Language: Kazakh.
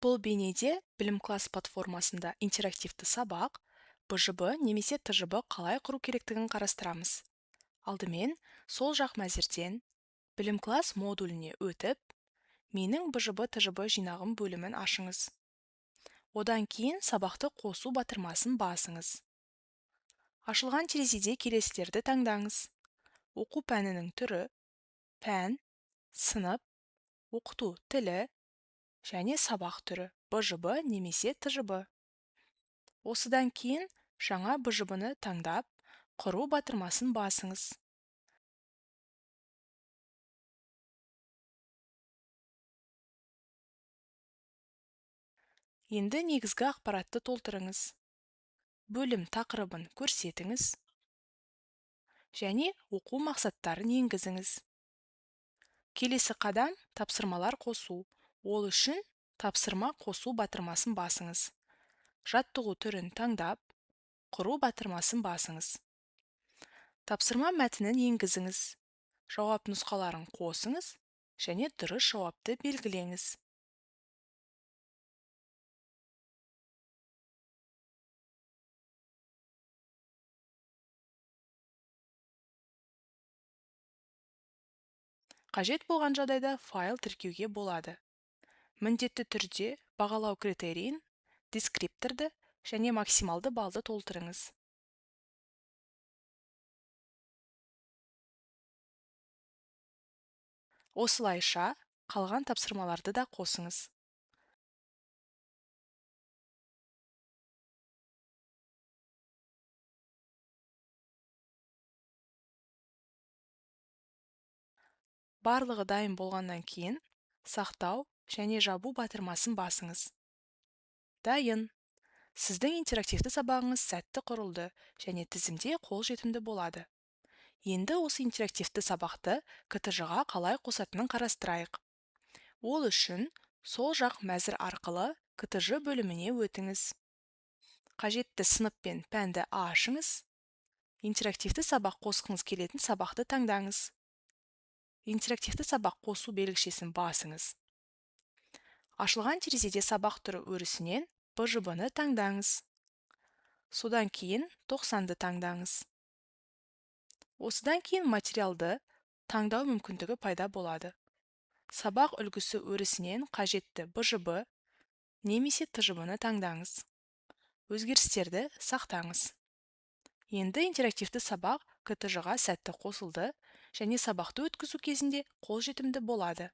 Бұл бейнеде білім класс платформасында интерактивті сабақ, БЖБ немесе ТЖБ қалай құру керектігін қарастырамыз. Алдымен сол жақ мәзірден білім класс модуліне өтіп, менің БЖБ ТЖБ жинағым бөлімін ашыңыз. Одан кейін сабақты қосу батырмасын басыңыз. Ашылған терезеде келесілерді таңдаңыз. Оқу пәнінің түрі, пән, сынып, оқыту тілі және сабақ түрі, БЖБ немесе ТЖБ. Осыдан кейін жаңа БЖБ-ны таңдап, құру батырмасын басыңыз. Енді негізгі ақпаратты толтырыңыз. Бөлім тақырыбын көрсетіңіз және оқу мақсаттарын енгізіңіз. Келесі қадам тапсырмалар қосу. Ол үшін тапсырма қосу батырмасын басыңыз. Жаттығу түрін таңдап, құру батырмасын басыңыз. Тапсырма мәтінін енгізіңіз. Жауап нұсқаларын қосыңыз және дұрыс жауапты белгілеңіз. Қажет болған жағдайда файл тіркеуге болады. Міндетті түрде бағалау критерийін, дескрипторды және максималды балды толтырыңыз. Осылайша қалған тапсырмаларды да қосыңыз. Барлығы дайын болғаннан кейін сақтау және жабу батырмасын басыңыз. Дайын. Сіздің интерактивті сабағыңыз сәтті құрылды және тізімде қолжетімді болады. Енді осы интерактивті сабақты КТЖ-ға қалай қосатынын қарастырайық. Ол үшін сол жақ мәзір арқылы КТЖ бөліміне өтіңіз. Қажетті сынып пен пәнді ашыңыз. Интерактивті сабақ қосқыңыз келетін сабақты таңдаңыз. Интерактивті сабақ қосу белгішесін басыңыз. Ашылған терезеде сабақ түрі өрісінен БЖБ-ны таңдаңыз. Содан кейін 90-ды таңдаңыз. Осыдан кейін материалды таңдау мүмкіндігі пайда болады. Сабақ үлгісі өрісінен қажетті БЖБ немесе ТЖБ-ны таңдаңыз. Өзгерістерді сақтаңыз. Енді интерактивті сабақ КТЖ-ға сәтті қосылды және сабақты өткізу кезінде қолжетімді болады.